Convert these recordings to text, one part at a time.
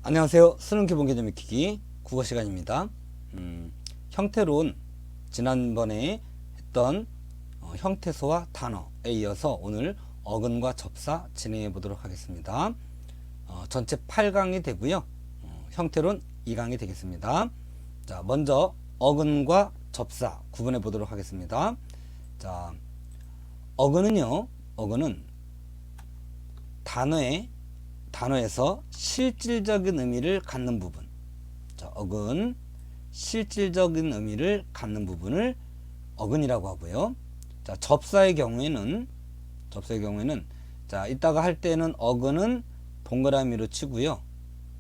안녕하세요. 수능 기본 개념 익히기 국어 시간입니다. 형태론 지난번에 했던 형태소와 단어에 이어서 오늘 어근과 접사 진행해 보도록 하겠습니다. 전체 8강이 되고요. 형태론 2강이 되겠습니다. 자, 먼저 어근과 접사 구분해 보도록 하겠습니다. 자, 어근은요. 어근은 단어에서 실질적인 의미를 갖는 부분. 자, 어근, 실질적인 의미를 갖는 부분을 어근이라고 하고요. 자, 접사의 경우에는 자, 이따가 할 때는 어근은 동그라미로 치고요.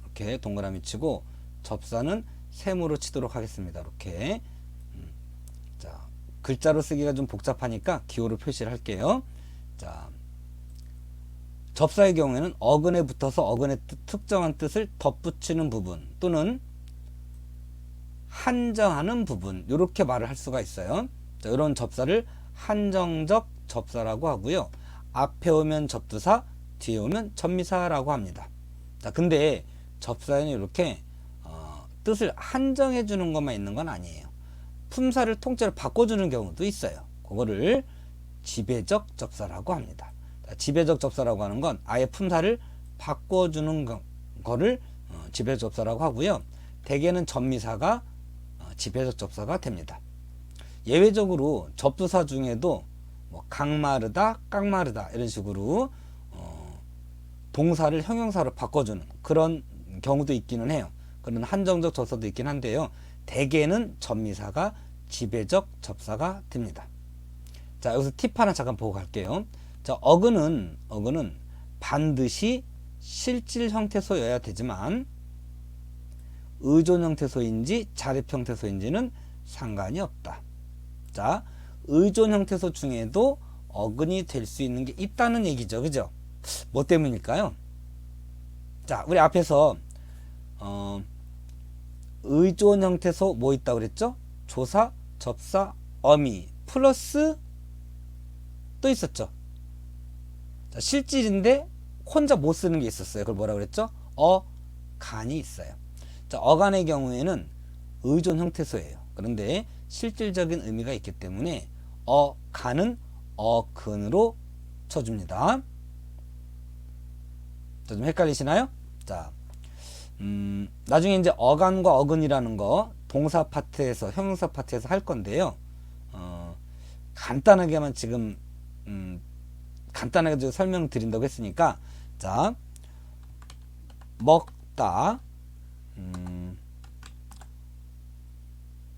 이렇게 동그라미 치고 접사는 세모로 치도록 하겠습니다. 이렇게. 자, 글자로 쓰기가 좀 복잡하니까 기호로 표시를 할게요. 자, 접사의 경우에는 어근에 붙어서 어근의 특정한 뜻을 덧붙이는 부분 또는 한정하는 부분, 이렇게 말을 할 수가 있어요. 자, 이런 접사를 한정적 접사라고 하고요. 앞에 오면 접두사, 뒤에 오면 접미사라고 합니다. 자, 근데 접사에는 이렇게 뜻을 한정해 주는 것만 있는 건 아니에요. 품사를 통째로 바꿔주는 경우도 있어요. 그거를 지배적 접사라고 합니다. 지배적 접사라고 하는 건 아예 품사를 바꿔주는 거를 지배적 접사라고 하고요. 대개는 접미사가 지배적 접사가 됩니다. 예외적으로 접두사 중에도 뭐 강마르다, 깡마르다 이런 식으로 동사를 형용사로 바꿔주는 그런 경우도 있기는 해요. 그런 한정적 접사도 있긴 한데요. 대개는 접미사가 지배적 접사가 됩니다. 자, 여기서 팁 하나 잠깐 보고 갈게요. 자, 어근은 반드시 실질 형태소여야 되지만 의존 형태소인지 자립 형태소인지는 상관이 없다. 자, 의존 형태소 중에도 어근이 될 수 있는 게 있다는 얘기죠. 그죠? 뭐 때문일까요? 자, 우리 앞에서 의존 형태소 뭐 있다고 그랬죠? 조사, 접사, 어미 플러스 또 있었죠. 자, 실질인데 혼자 못 쓰는 게 있었어요. 그걸 뭐라 그랬죠? 어간이 있어요. 자, 어간의 경우에는 의존 형태소예요. 그런데 실질적인 의미가 있기 때문에 어간은 어근으로 쳐줍니다. 자, 좀 헷갈리시나요? 자, 나중에 이제 어간과 어근이라는 거 동사 파트에서 형용사 파트에서 할 건데요. 간단하게만 지금 간단하게 설명드린다고 했으니까, 자, 먹다,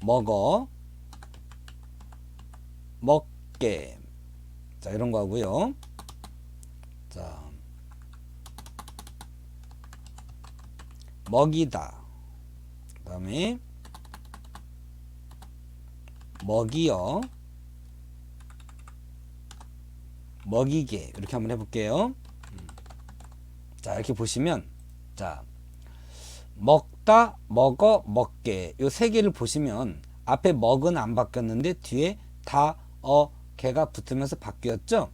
먹어, 먹게, 자, 이런 거 하고요. 자, 먹이다, 그 다음에 먹이어, 먹이게, 이렇게 한번 해볼게요. 자, 이렇게 보시면, 자, 먹다, 먹어, 먹게, 요 세 개를 보시면 앞에 먹은 안 바뀌었는데 뒤에 다, 개가 붙으면서 바뀌었죠.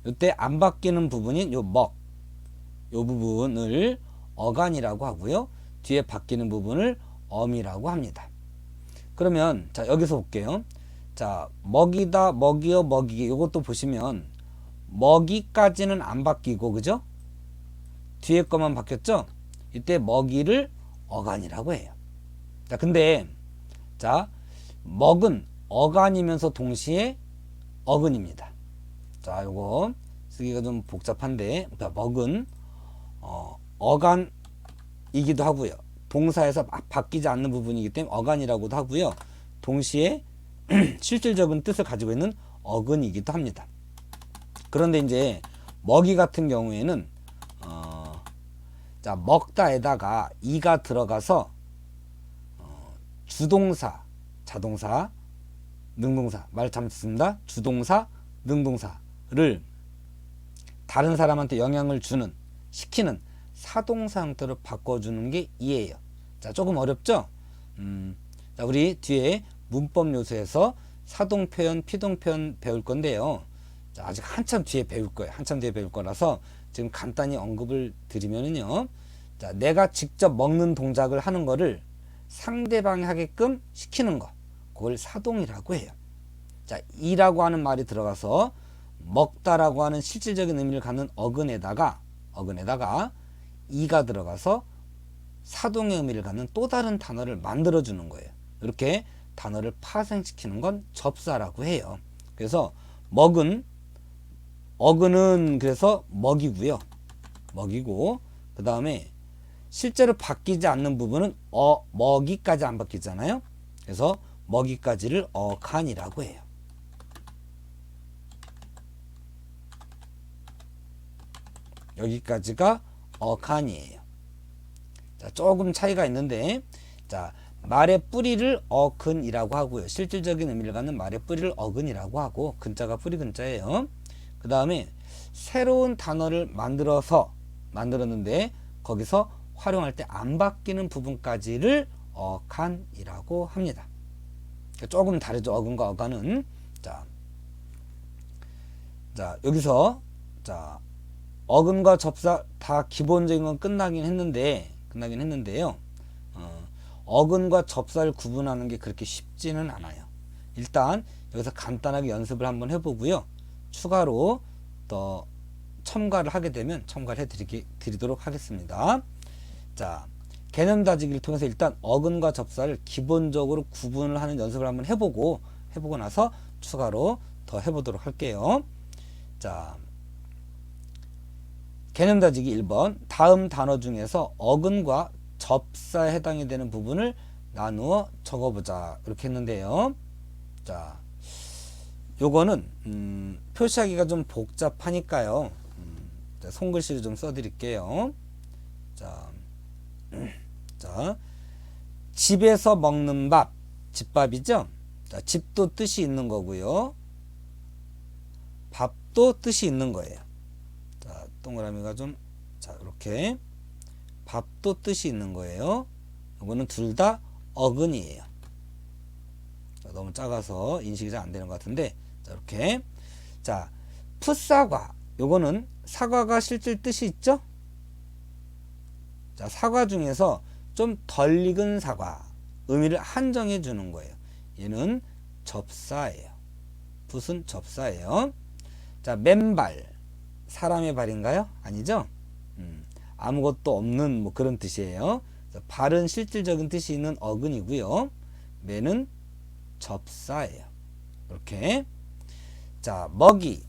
이때 안 바뀌는 부분인 요 먹, 요 부분을 어간이라고 하고요. 뒤에 바뀌는 부분을 어미라고 합니다. 그러면 자, 여기서 볼게요. 자, 먹이다, 먹이어, 먹이게, 요것도 보시면 먹이까지는 안 바뀌고, 그죠? 뒤에 것만 바뀌었죠? 이때 먹이를 어간이라고 해요. 자, 근데 자, 먹은 어간이면서 동시에 어근입니다. 자, 요거 쓰기가 좀 복잡한데, 먹은 어간이기도 하고요. 동사에서 바뀌지 않는 부분이기 때문에 어간이라고도 하고요. 동시에 실질적인 뜻을 가지고 있는 어근이기도 합니다. 그런데 이제 먹이 같은 경우에는 자, 먹다에다가 이가 들어가서 주동사, 자동사, 능동사, 말 잘못했습니다. 주동사, 능동사를 다른 사람한테 영향을 주는, 시키는 사동사 형태로 바꿔주는 게 이예요. 자, 조금 어렵죠? 자, 우리 뒤에 문법 요소에서 사동 표현, 피동 표현 배울 건데요. 자, 아직 한참 뒤에 배울 거예요. 한참 뒤에 배울 거라서 지금 간단히 언급을 드리면은요. 자, 내가 직접 먹는 동작을 하는 거를 상대방이 하게끔 시키는 거, 그걸 사동이라고 해요. 자, 이라고 하는 말이 들어가서 먹다라고 하는 실질적인 의미를 갖는 어근에다가 이가 들어가서 사동의 의미를 갖는 또 다른 단어를 만들어 주는 거예요. 이렇게 단어를 파생시키는 건 접사라고 해요. 그래서 어근은 그래서 먹이고요. 먹이고, 그 다음에 실제로 바뀌지 않는 부분은 먹이까지 안 바뀌잖아요. 그래서 먹이까지를 어간이라고 해요. 여기까지가 어간이에요. 자, 조금 차이가 있는데, 자, 말의 뿌리를 어근이라고 하고요. 실질적인 의미를 갖는 말의 뿌리를 어근이라고 하고, 근자가 뿌리 근자예요. 그 다음에 새로운 단어를 만들었는데 거기서 활용할 때 안 바뀌는 부분까지를 어간이라고 합니다. 조금 다르죠. 어근과 어간은. 자, 여기서 어근과 접사 다 기본적인 건 끝나긴 했는데요. 어근과 접사를 구분하는 게 그렇게 쉽지는 않아요. 일단 여기서 간단하게 연습을 한번 해보고요. 추가로 더 첨가를 하게 되면 첨가를 해드리도록 하겠습니다. 자, 개념 다지기를 통해서 일단 어근과 접사를 기본적으로 구분을 하는 연습을 한번 해보고 나서 추가로 더 해보도록 할게요. 자, 개념 다지기 1번. 다음 단어 중에서 어근과 접사에 해당이 되는 부분을 나누어 적어보자. 이렇게 했는데요. 자, 요거는 표시하기가 좀 복잡하니까요. 손글씨를 좀 써드릴게요. 자, 집에서 먹는 밥, 집밥이죠. 자, 집도 뜻이 있는 거고요. 밥도 뜻이 있는 거예요. 자, 동그라미가 좀, 자, 이렇게 밥도 뜻이 있는 거예요. 이거는 둘 다 어근이에요. 자, 너무 작아서 인식이 잘 안 되는 것 같은데, 자, 이렇게. 자, 풋사과. 요거는 사과가 실질 뜻이 있죠? 자, 사과 중에서 좀 덜 익은 사과. 의미를 한정해 주는 거예요. 얘는 접사예요. 풋은 접사예요. 자, 맨발. 사람의 발인가요? 아니죠? 아무것도 없는 뭐 그런 뜻이에요. 발은 실질적인 뜻이 있는 어근이고요. 맨은 접사예요. 이렇게. 자, 먹이.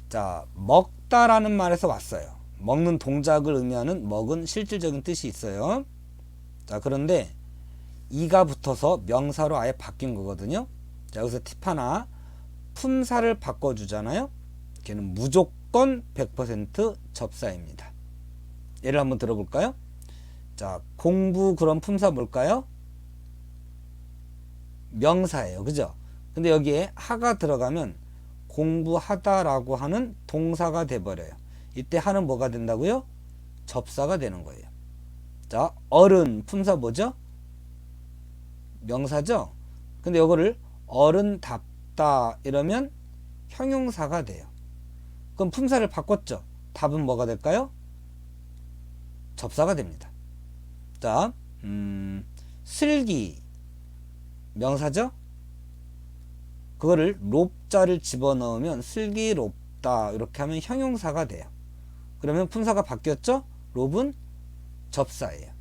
자, 먹다라는 말에서 왔어요. 먹는 동작을 의미하는 먹은 실질적인 뜻이 있어요. 자, 그런데 이가 붙어서 명사로 아예 바뀐 거거든요. 자, 여기서 팁 하나. 품사를 바꿔주잖아요. 걔는 무조건 100% 접사입니다. 예를 한번 들어볼까요? 자, 공부 그런 품사 뭘까요? 명사예요. 그죠? 근데 여기에 하가 들어가면 공부하다라고 하는 동사가 돼버려요. 이때 하는 뭐가 된다고요? 접사가 되는 거예요. 자, 어른 품사 뭐죠? 명사죠? 근데 이거를 어른답다 이러면 형용사가 돼요. 그럼 품사를 바꿨죠? 답은 뭐가 될까요? 접사가 됩니다. 자, 슬기 명사죠? 그거를 롭자를 집어넣으면 슬기롭다 이렇게 하면 형용사가 돼요. 그러면 품사가 바뀌었죠? 롭은 접사예요.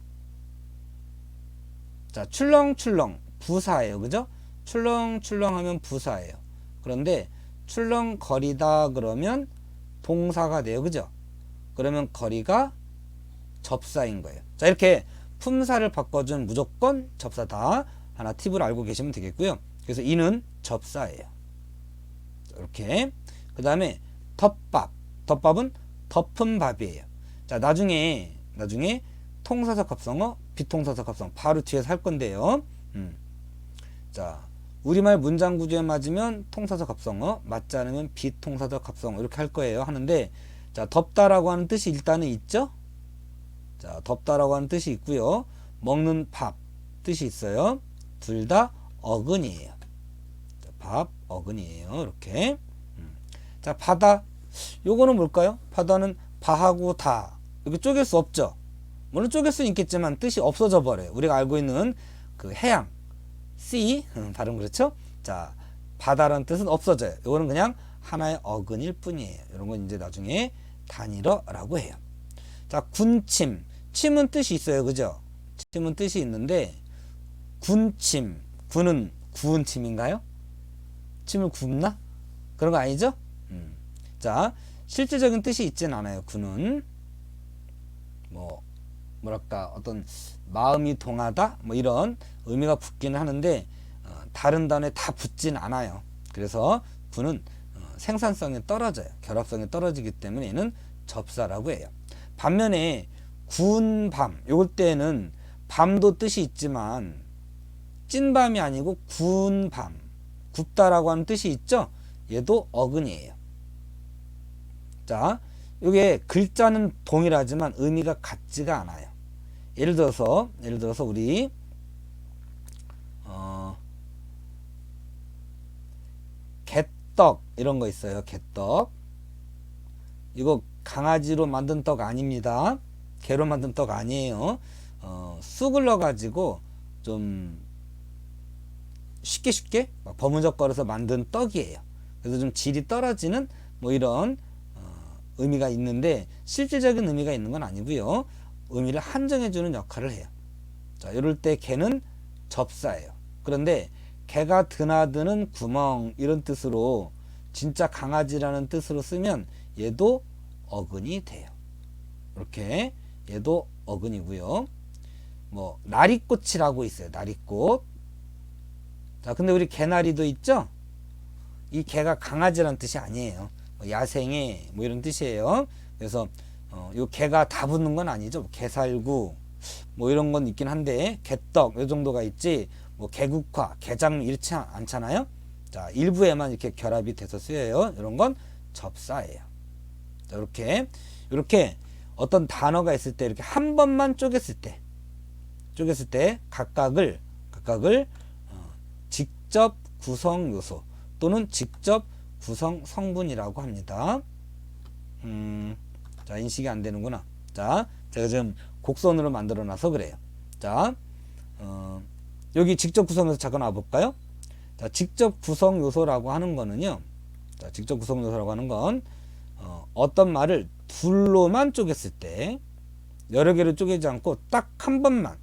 자, 출렁출렁 부사예요. 그죠? 출렁출렁 하면 부사예요. 그런데 출렁거리다 그러면 동사가 돼요. 그죠? 그러면 거리가 접사인 거예요. 자, 이렇게 품사를 바꿔준 무조건 접사다. 하나 팁을 알고 계시면 되겠고요. 그래서 이는 접사예요. 이렇게. 그 다음에 덮밥. 덮밥은 덮은 밥이에요. 자, 나중에 통사적 합성어, 비통사적 합성 바로 뒤에서 할 건데요. 자, 우리말 문장 구조에 맞으면 통사적 합성어, 맞지 않으면 비통사적 합성어 이렇게 할 거예요. 하는데, 자, 덮다라고 하는 뜻이 일단은 있죠. 자, 덮다라고 하는 뜻이 있고요. 먹는 밥 뜻이 있어요. 둘 다 어근이에요. 자, 밥 어근이에요. 이렇게. 자, 바다. 요거는 뭘까요? 바다는 바하고 다 이렇게 쪼갤 수 없죠. 물론 쪼갤 수는 있겠지만 뜻이 없어져 버려요. 우리가 알고 있는 그 해양, sea, 발음 그렇죠? 자, 바다라는 뜻은 없어져요. 이거는 그냥 하나의 어근일 뿐이에요. 이런 건 이제 나중에 단일어라고 해요. 자, 군침. 침은 뜻이 있어요. 그죠? 침은 뜻이 있는데, 군침. 군은 구운 침인가요? 침을 굽나? 그런 거 아니죠? 자, 실질적인 뜻이 있진 않아요. 군은. 뭐랄까, 어떤 마음이 동하다? 뭐 이런 의미가 붙기는 하는데, 다른 단어에 다 붙진 않아요. 그래서 군은 생산성이 떨어져요. 결합성이 떨어지기 때문에 얘는 접사라고 해요. 반면에 구운 밤, 요럴 때는 밤도 뜻이 있지만 찐밤이 아니고 구운 밤, 굽다라고 하는 뜻이 있죠. 얘도 어근이에요. 자, 요게 글자는 동일하지만 의미가 같지가 않아요. 예를 들어서 우리 개떡 이런 거 있어요. 개떡. 이거 강아지로 만든 떡 아닙니다. 개로 만든 떡 아니에요. 쑥을 넣어 가지고 좀 쉽게 막 버무적거려서 만든 떡이에요. 그래서 좀 질이 떨어지는 뭐 이런 의미가 있는데 실질적인 의미가 있는 건 아니고요. 의미를 한정해 주는 역할을 해요. 자, 이럴 때 개는 접사예요. 그런데 개가 드나드는 구멍 이런 뜻으로 진짜 강아지라는 뜻으로 쓰면 얘도 어근이 돼요. 이렇게 얘도 어근이고요. 뭐 나리꽃이라고 있어요. 나리꽃. 자, 근데 우리 개나리도 있죠? 이 개가 강아지라는 뜻이 아니에요. 야생의 뭐 이런 뜻이에요. 그래서 요 개가 다 붙는 건 아니죠. 개살구 뭐 이런 건 있긴 한데 개떡 요 정도가 있지 뭐 개국화, 개장류 이렇지 않잖아요. 자, 일부에만 이렇게 결합이 돼서 쓰여요. 이런 건 접사예요. 자, 이렇게 어떤 단어가 있을 때 이렇게 한 번만 쪼갰을 때 각각을 직접 구성 요소 또는 직접 구성 성분이라고 합니다. 자, 인식이 안 되는구나. 자, 제가 지금 곡선으로 만들어 놔서 그래요. 자, 여기 직접 구성 요소 잠깐 와볼까요? 자, 직접 구성 요소라고 하는 거는요. 자, 직접 구성 요소라고 하는 건 어떤 말을 둘로만 쪼갰을 때 여러 개로 쪼개지 않고 딱 한 번만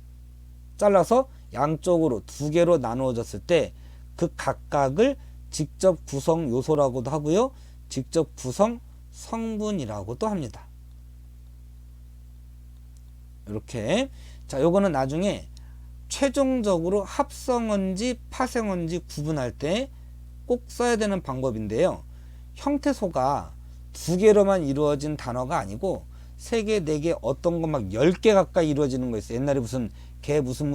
잘라서 양쪽으로 두 개로 나누어졌을 때 그 각각을 직접 구성 요소라고도 하고요. 직접 구성 성분이라고도 합니다. 이렇게. 자, 요거는 나중에 최종적으로 합성어인지 파생어인지 구분할 때 꼭 써야 되는 방법인데요. 형태소가 두 개로만 이루어진 단어가 아니고 세 개, 네 개, 어떤 거 막 10개 가까이 이루어지는 거 있어요. 옛날에 무슨 개 무슨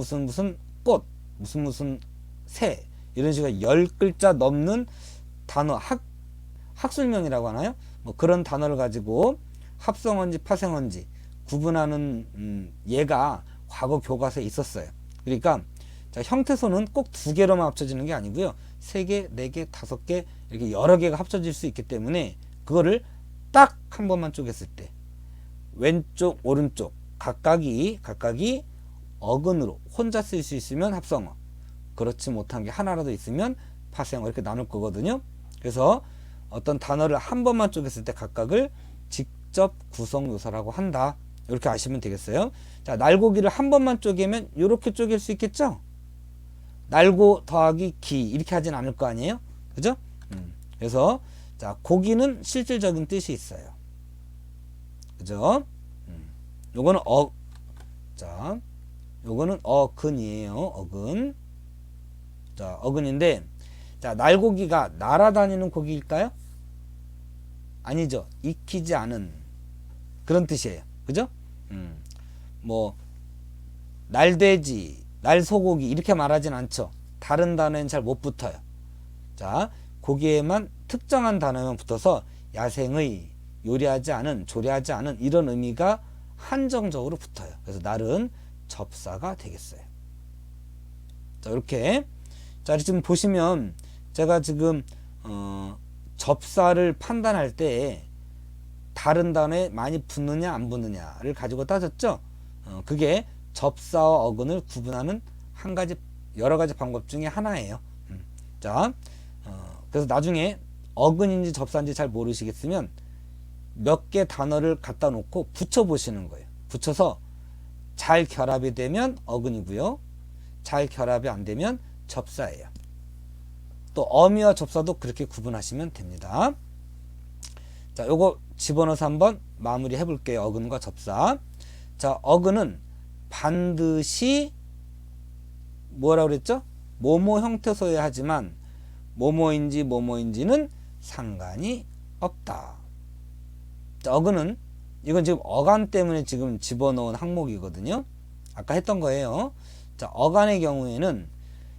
꽃 무슨 새 이런 식으로 10글자 넘는 단어 학술명이라고 하나요? 뭐 그런 단어를 가지고 합성어인지 파생어인지 구분하는 얘가 과거 교과서에 있었어요. 그러니까 자, 형태소는 꼭 두 개로만 합쳐지는 게 아니고요. 3개, 4개, 5개 이렇게 여러 개가 합쳐질 수 있기 때문에 그거를 딱 한 번만 쪼갰을 때 왼쪽 오른쪽 각각이 어근으로 혼자 쓸 수 있으면 합성어, 그렇지 못한 게 하나라도 있으면 파생어 이렇게 나눌 거거든요. 그래서 어떤 단어를 한 번만 쪼갰을 때 각각을 직접 구성 요소라고 한다. 이렇게 아시면 되겠어요. 자, 날고기를 한 번만 쪼개면 이렇게 쪼갤 수 있겠죠? 날고 더하기 기 이렇게 하진 않을 거 아니에요? 그죠? 그래서 자, 고기는 실질적인 뜻이 있어요. 그죠? 요거는 요거는 어근이에요. 어근. 자, 어근인데 자, 날고기가 날아다니는 고기일까요? 아니죠. 익히지 않은 그런 뜻이에요. 그죠? 뭐 날돼지, 날소고기 이렇게 말하진 않죠. 다른 단어엔 잘 못 붙어요. 자, 고기에만 특정한 단어만 붙어서 야생의, 요리하지 않은, 조리하지 않은 이런 의미가 한정적으로 붙어요. 그래서 날은 접사가 되겠어요. 자, 이렇게. 자, 지금 보시면 제가 지금 접사를 판단할 때 다른 단어에 많이 붙느냐 안 붙느냐를 가지고 따졌죠. 그게 접사와 어근을 구분하는 한 가지 여러 가지 방법 중에 하나예요. 자, 그래서 나중에 어근인지 접사인지 잘 모르시겠으면 몇 개 단어를 갖다 놓고 붙여 보시는 거예요. 붙여서 잘 결합이 되면 어근이고요. 잘 결합이 안 되면 접사예요. 또 어미와 접사도 그렇게 구분하시면 됩니다. 자, 요거 집어넣어서 한번 마무리 해볼게요. 어근과 접사. 자, 어근은 반드시 뭐라고 그랬죠? 뭐뭐 형태소여야 하지만 뭐뭐인지 뭐뭐인지는 상관이 없다. 자, 어근은 이건 지금 어간 때문에 지금 집어넣은 항목이거든요. 아까 했던 거예요. 자, 어간의 경우에는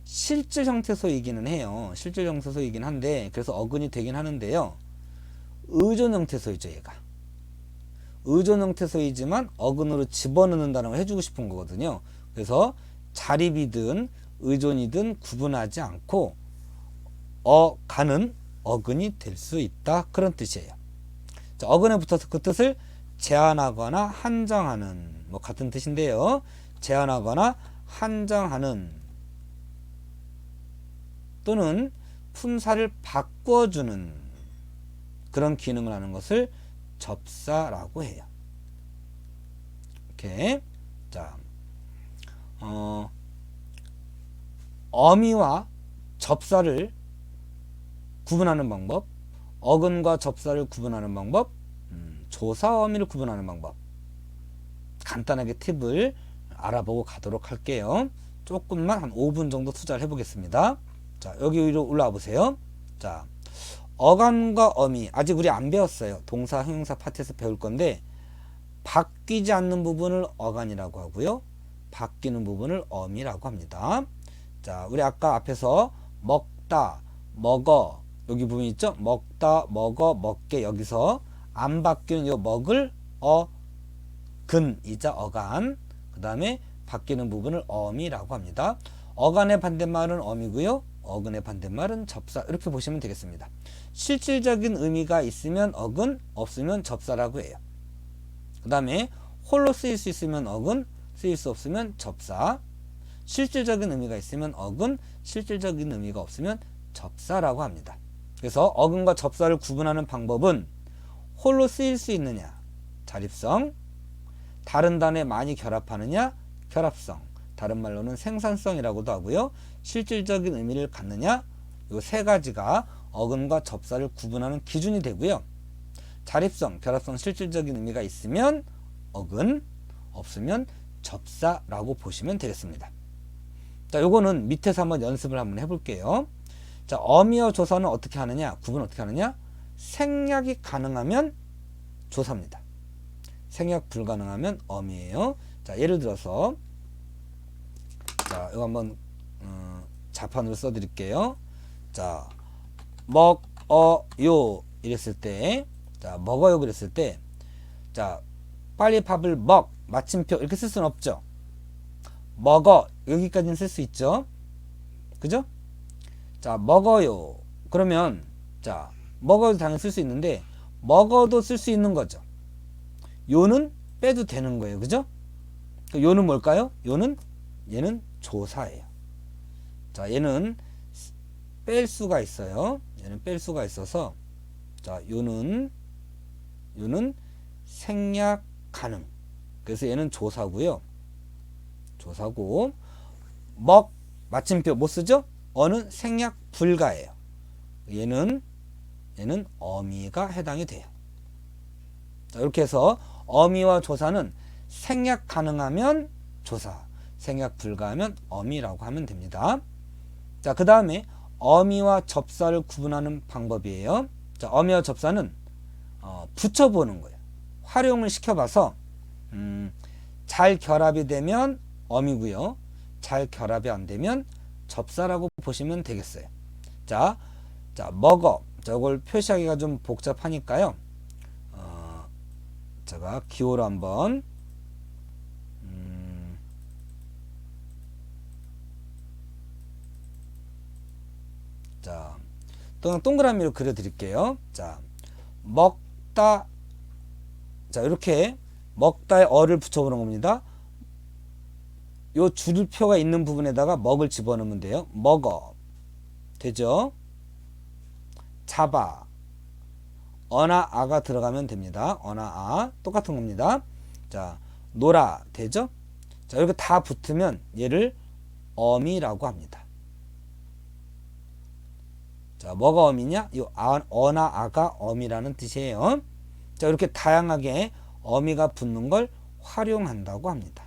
실질 형태소이기는 해요. 실질 형태소이긴 한데 그래서 어근이 되긴 하는데요. 의존 형태소이죠, 얘가. 의존 형태소이지만 어근으로 집어넣는다는 걸 해주고 싶은 거거든요. 그래서 자립이든 의존이든 구분하지 않고 어간은 어근이 될 수 있다. 그런 뜻이에요. 자, 어근에 붙어서 그 뜻을 제한하거나 한정하는 뭐 같은 뜻인데요. 제한하거나 한정하는 또는 품사를 바꿔주는 그런 기능을 하는 것을 접사라고 해요. 이렇게 자, 어미와 접사를 구분하는 방법, 어근과 접사를 구분하는 방법, 조사 어미를 구분하는 방법, 간단하게 팁을 알아보고 가도록 할게요. 조금만 한 5분 정도 투자를 해보겠습니다. 자, 여기 위로 올라와 보세요. 자, 어간과 어미 아직 우리 안 배웠어요. 동사 형용사 파트에서 배울 건데 바뀌지 않는 부분을 어간이라고 하고요. 바뀌는 부분을 어미라고 합니다. 자, 우리 아까 앞에서 먹다, 먹어 여기 부분 있죠? 먹다, 먹어, 먹게 여기서 안 바뀌는 요 먹을 어근이자 어간 그 다음에 바뀌는 부분을 어미라고 합니다. 어간의 반대말은 어미고요. 어근의 반대말은 접사 이렇게 보시면 되겠습니다. 실질적인 의미가 있으면 어근, 없으면 접사라고 해요. 그 다음에 홀로 쓰일 수 있으면 어근, 쓰일 수 없으면 접사. 실질적인 의미가 있으면 어근, 실질적인 의미가 없으면 접사라고 합니다. 그래서 어근과 접사를 구분하는 방법은 홀로 쓰일 수 있느냐, 자립성, 다른 단어에 많이 결합하느냐, 결합성, 다른 말로는 생산성이라고도 하고요. 실질적인 의미를 갖느냐, 이 세 가지가 어근과 접사를 구분하는 기준이 되고요. 자립성, 결합성, 실질적인 의미가 있으면 어근, 없으면 접사라고 보시면 되겠습니다. 자, 요거는 밑에서 한번 연습을 한번 해볼게요. 자, 어미와 조사는 어떻게 하느냐, 구분 어떻게 하느냐, 생략이 가능하면 조사입니다. 생략 불가능하면 어미예요. 자, 예를 들어서 자, 이거 한번 자판으로 써드릴게요. 자, 먹어요 이랬을 때, 자, 먹어요 그랬을 때, 자, 빨리 밥을 먹 마침표 이렇게 쓸 수는 없죠. 먹어 여기까지는 쓸 수 있죠. 그죠? 자, 먹어요 그러면 자, 먹어도 당연히 쓸 수 있는데 먹어도 쓸 수 있는 거죠. 요는 빼도 되는 거예요. 그죠? 요는 뭘까요? 얘는 조사예요. 자, 얘는 뺄 수가 있어요. 얘는 뺄 수가 있어서 자, 요는 생략 가능. 그래서 얘는 조사고요. 조사고 먹 마침표 못 쓰죠? 어는 생략 불가예요. 얘는 어미가 해당이 돼요. 자, 이렇게 해서 어미와 조사는 생략 가능하면 조사, 생략 불가하면 어미라고 하면 됩니다. 자, 그 다음에 어미와 접사를 구분하는 방법이에요. 자, 어미와 접사는 붙여보는 거예요. 활용을 시켜봐서 잘 결합이 되면 어미고요. 잘 결합이 안 되면 접사라고 보시면 되겠어요. 자, 먹어. 저걸 표시하기가 좀 복잡하니까요. 제가 기호로 한번 자, 동그라미로 그려 드릴게요. 자, 먹다. 자, 이렇게 먹다에 어를 붙여보는 겁니다. 요 줄표가 있는 부분에다가 먹을 집어넣으면 돼요. 먹어. 되죠? 잡아. 어나 아가 들어가면 됩니다. 어나 아. 똑같은 겁니다. 자, 놀아. 되죠? 자, 이렇게 다 붙으면 얘를 어미라고 합니다. 자, 뭐가 어미냐? 이 어나 아가 어미라는 뜻이에요. 자, 이렇게 다양하게 어미가 붙는 걸 활용한다고 합니다.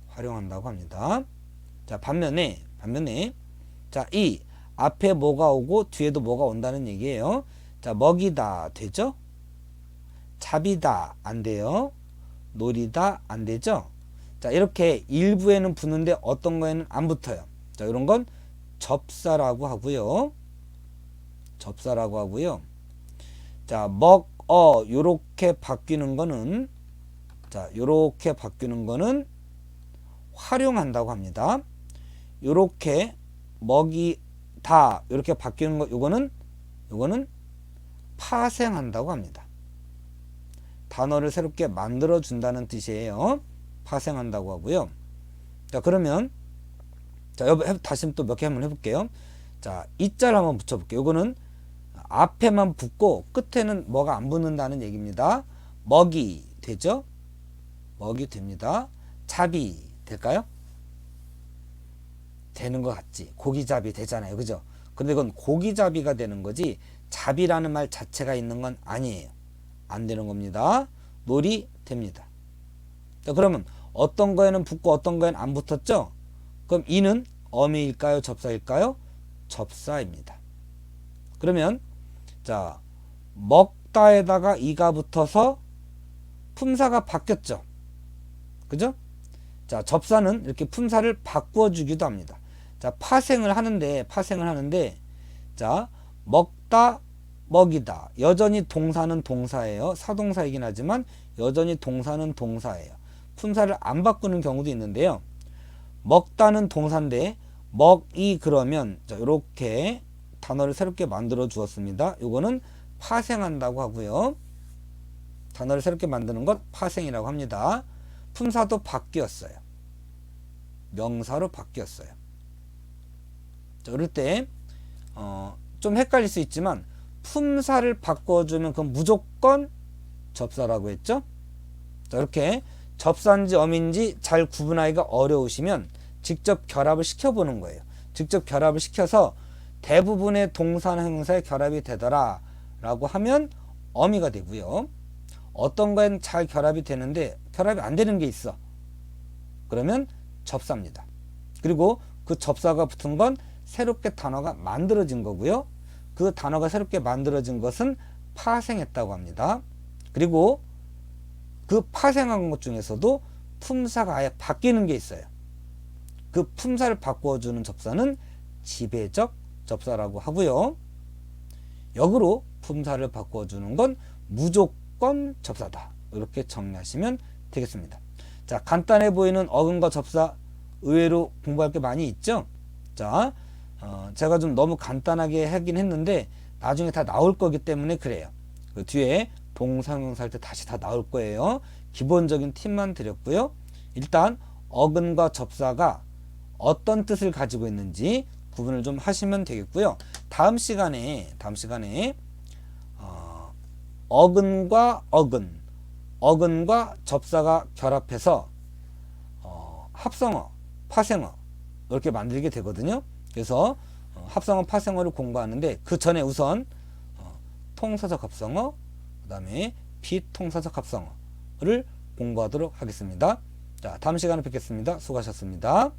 활용한다고 합니다. 자, 반면에 자, 이 앞에 뭐가 오고 뒤에도 뭐가 온다는 얘기예요. 자, 먹이다 되죠? 잡이다 안 돼요. 놀이다 안 되죠? 자, 이렇게 일부에는 붙는데 어떤 거에는 안 붙어요. 자, 이런 건 접사라고 하고요. 접사라고 하고요. 자, 요렇게 바뀌는 거는 자, 요렇게 바뀌는 거는 활용한다고 합니다. 요렇게 먹이다 요렇게 바뀌는 거 요거는 파생한다고 합니다. 단어를 새롭게 만들어 준다는 뜻이에요. 파생한다고 하고요. 자, 그러면 자, 다시 또 몇 개 한번 해볼게요. 자, 이자를 한번 붙여볼게요. 요거는 앞에만 붙고 끝에는 뭐가 안 붙는다는 얘기입니다. 먹이 되죠? 먹이 됩니다. 잡이 될까요? 되는 것 같지. 고기잡이 되잖아요. 그죠? 근데 이건 고기잡이가 되는 거지 잡이라는 말 자체가 있는 건 아니에요. 안 되는 겁니다. 놀이 됩니다. 자, 그러면 어떤 거에는 붙고 어떤 거에는 안 붙었죠? 그럼 이는 어미일까요? 접사일까요? 접사입니다. 그러면 자, 먹다에다가 이가 붙어서 품사가 바뀌었죠. 그죠? 자, 접사는 이렇게 품사를 바꾸어 주기도 합니다. 자, 파생을 하는데 자, 먹다 먹이다 여전히 동사는 동사예요. 사동사이긴 하지만 여전히 동사는 동사예요. 품사를 안 바꾸는 경우도 있는데요. 먹다는 동사인데 먹이 그러면 자, 이렇게 단어를 새롭게 만들어 주었습니다. 요거는 파생한다고 하고요. 단어를 새롭게 만드는 것 파생이라고 합니다. 품사도 바뀌었어요. 명사로 바뀌었어요. 자, 이럴 때 좀 헷갈릴 수 있지만 품사를 바꿔주면 그건 무조건 접사라고 했죠. 자, 이렇게 접사인지 어민지 잘 구분하기가 어려우시면 직접 결합을 시켜보는 거예요. 직접 결합을 시켜서 대부분의 동사나 형용사의 결합이 되더라 라고 하면 어미가 되고요. 어떤 거엔 잘 결합이 되는데 결합이 안 되는 게 있어. 그러면 접사입니다. 그리고 그 접사가 붙은 건 새롭게 단어가 만들어진 거고요. 그 단어가 새롭게 만들어진 것은 파생했다고 합니다. 그리고 그 파생한 것 중에서도 품사가 아예 바뀌는 게 있어요. 그 품사를 바꿔주는 접사는 지배적 접사라고 하고요. 역으로 품사를 바꿔주는 건 무조건 접사다. 이렇게 정리하시면 되겠습니다. 자, 간단해 보이는 어근과 접사 의외로 공부할 게 많이 있죠. 자, 제가 좀 너무 간단하게 하긴 했는데 나중에 다 나올 거기 때문에 그래요. 그 뒤에 동사형용사 할 때 다시 다 나올 거예요. 기본적인 팁만 드렸고요. 일단 어근과 접사가 어떤 뜻을 가지고 있는지 구분을 좀 하시면 되겠고요. 다음 시간에 어근과 접사가 결합해서 합성어, 파생어 이렇게 만들게 되거든요. 그래서 합성어, 파생어를 공부하는데 그 전에 우선 통사적 합성어, 그 다음에 비통사적 합성어를 공부하도록 하겠습니다. 자, 다음 시간에 뵙겠습니다. 수고하셨습니다.